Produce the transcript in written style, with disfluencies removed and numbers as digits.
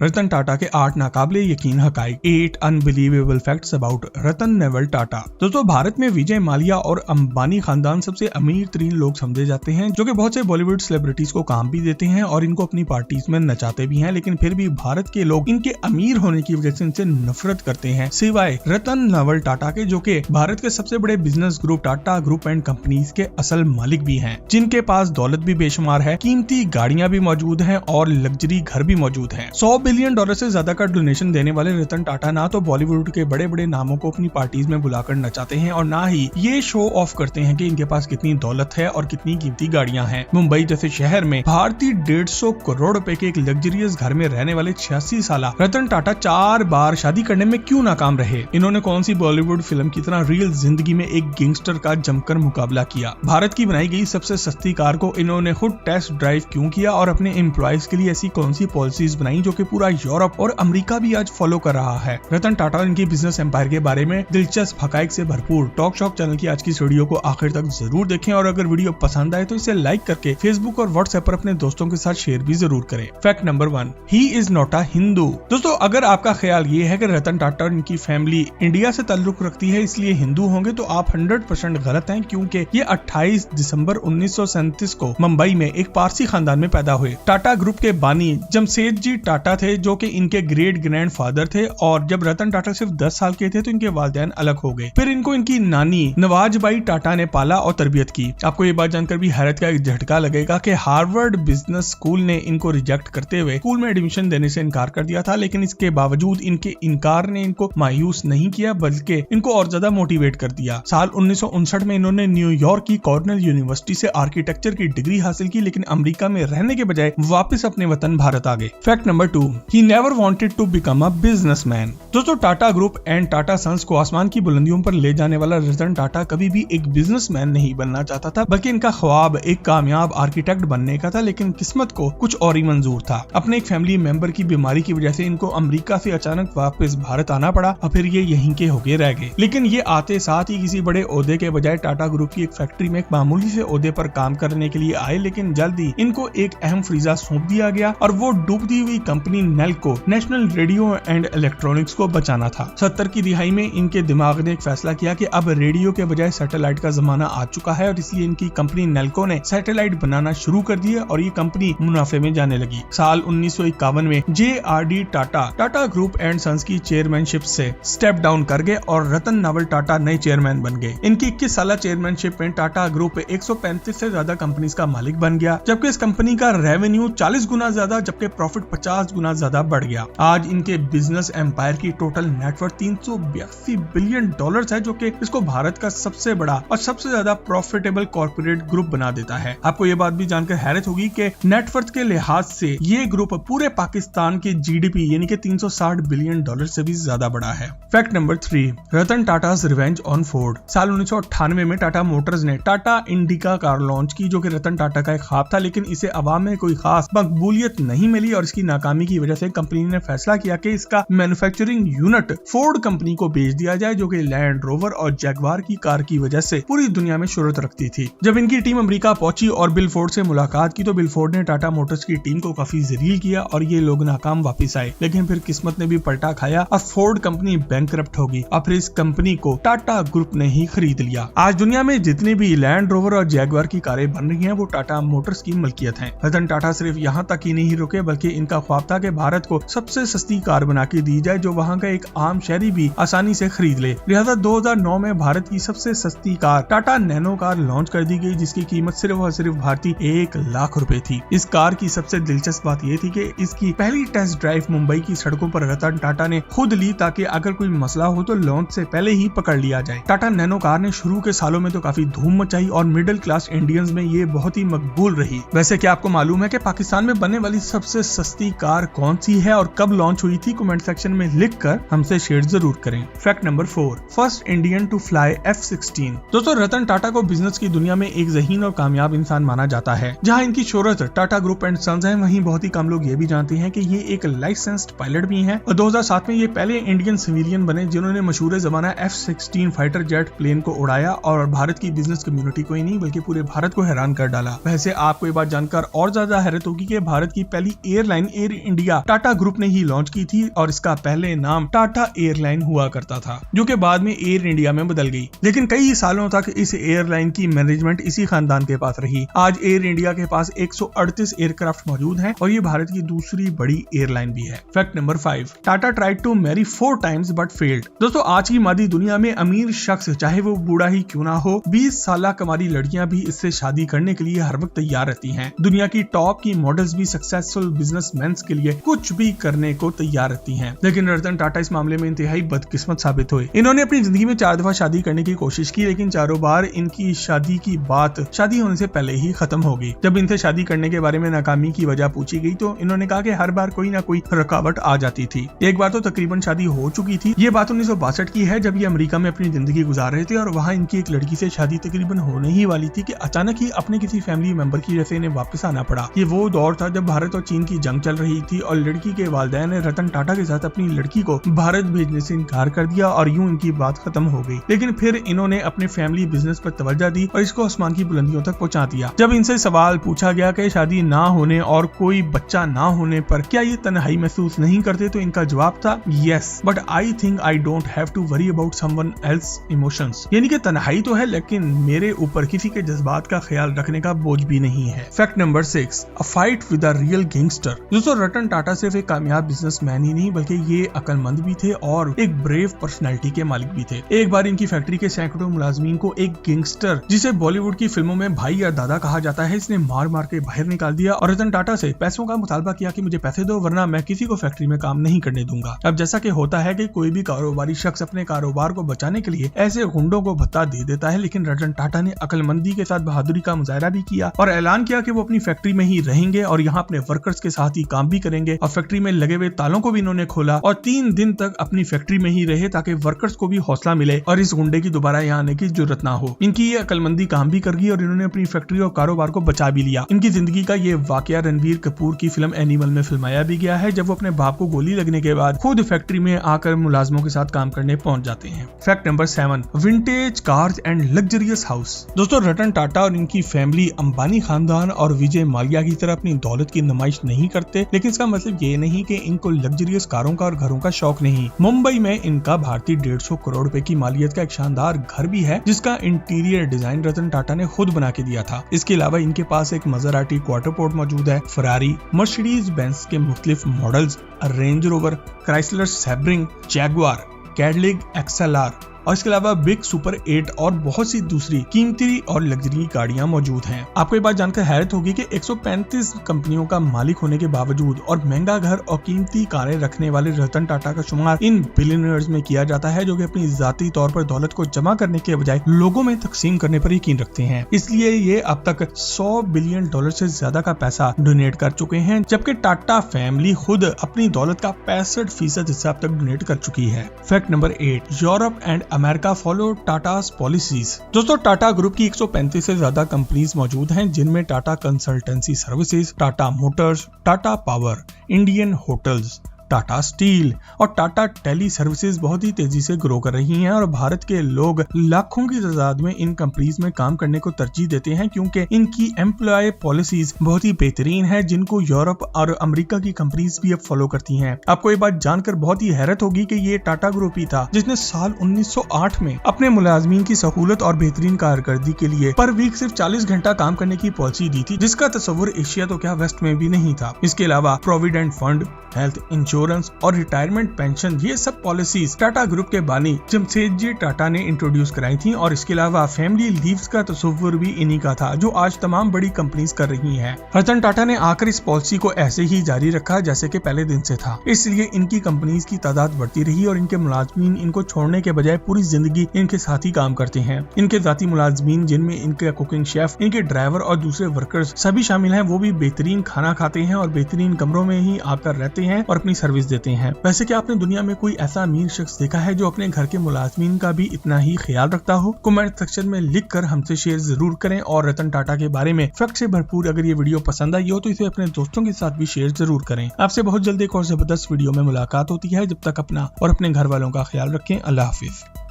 रतन टाटा के 8 नाकाबिले यकीन हकाइक, 8 unbelievable facts about Ratan naval Tata. दोस्तों, भारत में विजय माल्या और अंबानी खानदान सबसे अमीर तरीन लोग समझे जाते हैं, जो कि बहुत से बॉलीवुड सेलिब्रिटीज को काम भी देते हैं और इनको अपनी पार्टीज में नचाते भी हैं। लेकिन फिर भी भारत के लोग इनके अमीर होने की वजह से इनसे नफरत करते हैं, सिवाय रतन नेवल टाटा के, जो कि भारत के सबसे बड़े business group Tata group and companies के असल मालिक भी हैं, जिनके पास दौलत भी बेशुमार है, कीमती गाड़ियां भी मौजूद हैं और लग्जरी घर भी मौजूद हैं। $100 बिलियन से ज्यादा का डोनेशन देने वाले रतन टाटा ना तो बॉलीवुड के बड़े बड़े नामों को अपनी पार्टीज में बुलाकर नचाते हैं और ना ही ये शो ऑफ करते हैं कि इनके पास कितनी दौलत है और कितनी कीमती गाड़ियां हैं। मुंबई जैसे शहर में भारतीय 150 करोड़ रुपए के एक लग्जरियस घर में रहने वाले 86 साल रतन टाटा 4 बार शादी करने में क्यों नाकाम रहे? इन्होंने कौन सी बॉलीवुड फिल्म की तरह रियल जिंदगी में एक गैंगस्टर का जमकर मुकाबला किया? भारत की बनाई गई सबसे सस्ती कार को इन्होंने खुद टेस्ट ड्राइव क्यों किया और अपने एम्प्लॉयज के लिए ऐसी कौन सी पॉलिसीज बनाई जो कि पूरा यूरोप और अमेरिका भी आज फॉलो कर रहा है? रतन टाटा और इनकी बिजनेस एम्पायर के बारे में दिलचस्प हकाइक से भरपूर टॉक शॉक चैनल की आज की इस वीडियो को आखिर तक जरूर देखें और अगर वीडियो पसंद आए तो इसे लाइक करके फेसबुक और व्हाट्सएप पर अपने दोस्तों के साथ शेयर भी जरूर करें। Fact number 1, he is not a Hindu. दोस्तों, अगर आपका ख्याल ये है कि रतन टाटा और इनकी फैमिली इंडिया से ताल्लुक रखती है इसलिए हिंदू होंगे तो आप 100% गलत हैं, क्योंकि ये 28 दिसंबर 1937 को मुंबई में एक पारसी खानदान में पैदा हुए। टाटा ग्रुप के बानी जमशेद जी टाटा थे, जो कि इनके ग्रेट ग्रैंड फादर थे, और जब रतन टाटा सिर्फ 10 साल के थे तो इनके वालिदैन अलग हो गए। फिर इनको इनकी नानी नवाजबाई टाटा ने पाला और तरबियत की। आपको ये बात जानकर भी हैरत का एक झटका लगेगा कि हार्वर्ड बिजनेस स्कूल ने इनको रिजेक्ट करते हुए स्कूल में एडमिशन देने से इनकार कर दिया था, लेकिन इसके बावजूद इनके इनकार ने इनको मायूस नहीं किया बल्कि इनको और ज्यादा मोटिवेट कर दिया। साल 1959 में इन्होंने न्यूयॉर्क की कॉर्नेल यूनिवर्सिटी से आर्किटेक्चर की डिग्री हासिल की, लेकिन अमेरिका में रहने के बजाय वापस अपने वतन भारत आ गए। फैक्ट नंबर 2, ही never wanted to become a businessman. दोस्तों, Tata group and Tata Sons को आसमान की बुलंदियों पर ले जाने वाला रतन टाटा कभी भी एक बिजनेसमैन नहीं बनना चाहता था, बल्कि इनका ख्वाब एक कामयाब आर्किटेक्ट बनने का था। लेकिन किस्मत को कुछ और ही मंजूर था। अपने एक फैमिली मेंबर की बीमारी की वजह से इनको अमेरिका से अचानक वापस भारत आना पड़ा और फिर ये यहीं के होके रह गए। लेकिन ये आते साथ ही किसी बड़े ओहदे के बजाय टाटा ग्रुप की एक फैक्ट्री में एक मामूली से ओहदे पर काम करने के लिए आए, लेकिन जल्दी इनको एक अहम फरीजा सौंप दिया गया और वो डूबती हुई company Nelco national radio and electronics को बचाना था। 70 की दिहाई में इनके दिमाग ने एक फैसला किया कि अब रेडियो के बजाय सैटेलाइट का जमाना आ चुका है और इसलिए इनकी कंपनी नेल्को ने सैटेलाइट बनाना शुरू कर दिया और ये कंपनी मुनाफे में जाने लगी। साल 1951 में JRD Tata group and sons की चेयरमैनशिप से स्टेप डाउन कर गए और रतन नेवल टाटा नए चेयरमैन बन गए। इनकी 21 साल चेयरमैनशिप में टाटा ग्रुप 135 से ज्यादा कंपनीज का मालिक बन गया, जबकि इस कंपनी का रेवेन्यू 40 गुना ज्यादा जबकि प्रॉफिट 50 गुना ज्यादा बढ़ गया। आज इनके बिजनेस एम्पायर की टोटल नेटवर्थ $382 बिलियन है, जो कि इसको भारत का सबसे बड़ा और सबसे ज्यादा प्रॉफिटेबल कॉर्पोरेट ग्रुप बना देता है। आपको ये बात भी जानकर हैरत होगी कि नेटवर्थ के लिहाज से ये ग्रुप पूरे पाकिस्तान के GDP यानी कि $360 बिलियन से भी ज्यादा बड़ा है। Fact number 3, Ratan Tata's revenge on Ford. साल 1998 में टाटा मोटर्स ने टाटा इंडिका कार लॉन्च की, जो कि रतन टाटा का एक ख्वाब था, लेकिन इसे अवाम में कोई खास मकबूलियत नहीं मिली और इसकी नाकामी की वजह से कंपनी ने फैसला किया कि इसका मैन्युफैक्चरिंग यूनिट फोर्ड कंपनी को बेच दिया जाए, जो कि लैंड रोवर और जैगवार की कार की वजह से पूरी दुनिया में शोहरत रखती थी। जब इनकी टीम अमेरिका पहुंची और बिल फोर्ड से मुलाकात की तो बिल फोर्ड ने टाटा मोटर्स की टीम को काफी जलील किया और ये लोग नाकाम वापस आए। लेकिन फिर किस्मत ने भी पलटा खाया और फोर्ड कंपनी बैंकरप्ट होगी और फिर इस कंपनी को टाटा ग्रुप ने ही खरीद लिया। आज दुनिया में जितनी भी लैंड रोवर और जैगवार की कारें बन रही हैं वो टाटा मोटर्स की मलकियत हैं। रतन टाटा सिर्फ यहाँ तक ही नहीं रुके, बल्कि इनका ख्वाब था कि भारत को सबसे सस्ती कार बना के दी जाए जो वहाँ का एक आम शहरी भी आसानी से खरीद ले। लिहाजा 2009 में भारत की सबसे सस्ती car Tata nano car launch कर दी गई, जिसकी कीमत सिर्फ और सिर्फ भारतीय 1 लाख रुपए थी। इस कार की सबसे दिलचस्प बात यह थी कि इसकी पहली टेस्ट ड्राइव मुंबई की सड़कों पर रतन टाटा ने खुद ली, ताकि अगर कोई मसला हो तो लॉन्च से पहले ही पकड़ लिया जाए। टाटा नैनो कार ने शुरू के सालों में तो काफी धूम मचाई और मिडिल क्लास इंडियंस में ये बहुत ही मकबूल रही। वैसे क्या आपको मालूम है कि पाकिस्तान में बनने वाली सबसे सस्ती कार कौन सी है और कब लॉन्च हुई थी? कमेंट सेक्शन में लिखकर हमसे शेयर जरूर करें। Fact number 4, first Indian to fly F-16। दोस्तों, रतन टाटा को बिजनेस की दुनिया में एक ज़हीन और कामयाब इंसान माना जाता है। जहां इनकी शोहरत टाटा ग्रुप एंड सन्स है, वहीं बहुत ही कम लोग ये भी जानते हैं कि ये एक लाइसेंस्ड पायलट भी हैं और 2007 में ये पहले इंडियन सिविलियन बने जिन्होंने मशहूर जमाना F-16 फाइटर जेट प्लेन को उड़ाया और भारत की बिजनेस कम्युनिटी को ही नहीं बल्कि पूरे भारत को हैरान कर डाला। वैसे आपको ये बात जानकर और ज्यादा हैरत होगी कि भारत की पहली airline air India India Tata group ने ही लॉन्च की थी और इसका पहले नाम टाटा एयरलाइन हुआ करता था, जो कि बाद में एयर इंडिया में बदल गई। लेकिन कई सालों तक इस एयरलाइन की मैनेजमेंट इसी खानदान के पास रही। आज एयर इंडिया के पास 138 एयरक्राफ्ट मौजूद हैं और ये भारत की दूसरी बड़ी एयरलाइन भी है। Fact number 5, Tata tried to marry 4 times but failed. दोस्तों, आज की मादी दुनिया में अमीर शख्स चाहे वो बूढ़ा ही क्यों ना हो, 20 साल कमारी लड़कियां भी इससे शादी करने के लिए हर वक्त तैयार रहती हैं। दुनिया की टॉप की मॉडल्स भी सक्सेसफुल बिजनेसमैन के लिए कुछ भी करने को तैयार रहती हैं। लेकिन रतन टाटा इस मामले में इंतहाई बदकिस्मत साबित हुए। इन्होंने अपनी जिंदगी में 4 दफा शादी करने की कोशिश की, लेकिन चारों बार इनकी शादी की बात शादी होने से पहले ही खत्म हो गई। जब इनसे शादी करने के बारे में नाकामी की वजह पूछी गई तो इन्होंने कहा कि हर बार कोई ना कोई रुकावट आ जाती थी। एक बार तो तकरीबन शादी हो चुकी थी। ये बात 1962 की है, जब ये अमेरिका में अपनी जिंदगी गुजार रहे थे और वहाँ इनकी एक लड़की से शादी तकरीबन होने ही वाली थी कि अचानक ही अपने किसी फैमिली मेंबर की वजह से इन्हें वापस आना पड़ा। ये वो दौर था जब भारत और चीन की जंग चल रही थी और लड़की के वालिदैन ने रतन टाटा के साथ अपनी लड़की को भारत भेजने से इनकार कर दिया और यूं इनकी बात खत्म हो गई। लेकिन फिर इन्होंने अपने फैमिली बिजनेस पर तवज्जो दी और इसको आसमान की बुलंदियों तक पहुंचा दिया। जब इनसे सवाल पूछा गया कि शादी ना होने और कोई बच्चा ना होने पर क्या ये तन्हाई महसूस नहीं करते, तो इनका जवाब था yes, but I think I don't have to worry about someone else emotions. यानी कि तन्हाई तो है लेकिन मेरे ऊपर किसी के जज्बात का ख्याल रखने का बोझ भी नहीं है। Fact number 6, a fight with a real gangster. दोस्तों, रतन टाटा सिर्फ एक कामयाब बिजनेसमैन ही नहीं बल्कि ये अक्लमंद भी थे और एक ब्रेव पर्सनैलिटी के मालिक भी थे। एक बार इनकी फैक्ट्री के सैकड़ों मुलाजमीन को एक गैंगस्टर, जिसे बॉलीवुड की फिल्मों में भाई या दादा कहा जाता है, इसने मार मार के बाहर निकाल दिया और रतन टाटा से पैसों का मुतालबा किया कि मुझे पैसे दो वरना मैं किसी को फैक्ट्री में काम नहीं करने दूंगा। अब जैसा कि होता है कि कोई भी कारोबारी शख्स अपने कारोबार को बचाने के लिए ऐसे गुंडों को भत्ता दे देता है, लेकिन रतन टाटा ने अक्लमंदी के साथ बहादुरी का मुजाहरा भी किया और ऐलान किया कि वो अपनी फैक्ट्री में ही रहेंगे और यहाँ अपने वर्कर्स के साथ ही काम भी करेंगे। और फैक्ट्री में लगे हुए तालों को भी इन्होंने खोला और 3 दिन तक अपनी फैक्ट्री में ही रहे ताकि वर्कर्स को भी हौसला मिले और इस गुंडे की दोबारा यहाँ आने की जरूरत ना हो। इनकी ये अक्लमंदी काम भी कर गई और इन्होंने अपनी फैक्ट्री और कारोबार को बचा भी लिया। इनकी जिंदगी का ये वाकया रणबीर कपूर की फिल्म एनिमल में फिल्माया भी गया है, जब वो अपने बाप को गोली लगने के बाद खुद फैक्ट्री में आकर मुलाजमों के साथ काम करने पहुंच जाते हैं। Fact number 7, vintage cars and luxurious house. दोस्तों, रतन टाटा और इनकी फैमिली अंबानी खानदान और विजय माल्या की तरह अपनी दौलत की नुमाइश नहीं करते, लेकिन इसका मतलब ये नहीं कि इनको लग्जरियस कारों का और घरों का शौक नहीं। मुंबई में इनका भारतीय 150 करोड़ रुपए की मालियत का एक शानदार घर भी है, जिसका इंटीरियर डिजाइन रतन टाटा ने खुद बना के दिया था। इसके अलावा इनके पास एक मज़राटी क्वार्टर पोर्ट मौजूद है। फरारी, मर्सिडीज बेंज के मुख्तलिफ models, range rover, Chrysler Sebring, Jaguar, Cadillac XLR और इसके अलावा बिग सुपर 8 और बहुत सी दूसरी कीमती और लग्जरी गाड़ियां मौजूद हैं। आपको ये बात जानकर हैरत होगी कि 135 कंपनियों का मालिक होने के बावजूद और महंगा घर और कीमती कारें रखने वाले रतन टाटा का शुमार इन बिलियनियर्स में किया जाता है, जो कि अपनी जाती तौर पर दौलत को जमा करने के बजाय लोगों में तकसीम करने पर यकीन रखते हैं। इसलिए ये अब तक $100 बिलियन से ज्यादा का पैसा डोनेट कर चुके हैं, जबकि टाटा फैमिली खुद अपनी दौलत का 65% हिस्सा अब तक डोनेट कर चुकी है। Fact number 8, Europe and America follow Tatas policies. दोस्तों, टाटा ग्रुप की 135 से ज्यादा कंपनीज मौजूद हैं, जिनमें Tata consultancy services, Tata Motors, Tata power, Indian hotels, Tata steel और टाटा टेली सर्विसेज बहुत ही तेजी से ग्रो कर रही हैं और भारत के लोग लाखों की तादाद में इन कंपनीज में काम करने को तरजीह देते हैं, क्योंकि इनकी एम्प्लॉय पॉलिसीज बहुत ही बेहतरीन है, जिनको यूरोप और अमेरिका की कंपनीज भी अब फॉलो करती हैं। आपको ये बात जानकर बहुत ही हैरत होगी कि ये टाटा ग्रुप ही था जिसने साल 1908 में अपने मुलाजमीन की सहूलत और बेहतरीन कारकर्दगी के लिए पर वीक सिर्फ 40 घंटा काम करने की पॉलिसी दी थी, जिसका तस्वुर एशिया तो क्या वेस्ट में भी नहीं था। इसके अलावा प्रोविडेंट फंड, हेल्थ इंश्योरेंस और रिटायरमेंट पेंशन, ये सब पॉलिसीज टाटा ग्रुप के बानी जमशेदजी टाटा ने इंट्रोड्यूस कराई थी। और इसके अलावा फैमिली लीव्स का तस्वुर भी इन्हीं का था, जो आज तमाम बड़ी कंपनीज कर रही हैं। रतन टाटा ने आकर इस पॉलिसी को ऐसे ही जारी रखा जैसे कि पहले दिन से था, इसलिए इनकी कंपनीज की तादाद बढ़ती रही और इनके मुलाजमीन इनको छोड़ने के बजाय पूरी जिंदगी इनके साथ ही काम करते हैं। इनके जाती मुलाजमीन, जिनमें इनके कुकिंग शेफ, इनके ड्राइवर और दूसरे वर्कर्स सभी शामिल हैं, वो भी बेहतरीन खाना खाते हैं और बेहतरीन कमरों में ही आकर रहते हैं और अपनी सर्विस देते हैं। वैसे क्या आपने दुनिया में कोई ऐसा अमीर शख्स देखा है जो अपने घर के मुलाजमीन का भी इतना ही ख्याल रखता हो? कमेंट सेक्शन में लिख कर हमसे शेयर जरूर करें और रतन टाटा के बारे में फैक्ट से भरपूर अगर ये वीडियो पसंद आई हो तो इसे अपने दोस्तों के साथ भी शेयर जरूर करें। आपसे बहुत जल्दी एक और जबरदस्त वीडियो में मुलाकात होती है। जब तक अपना और अपने घर वालों का ख्याल रखें। अल्लाह हाफिज।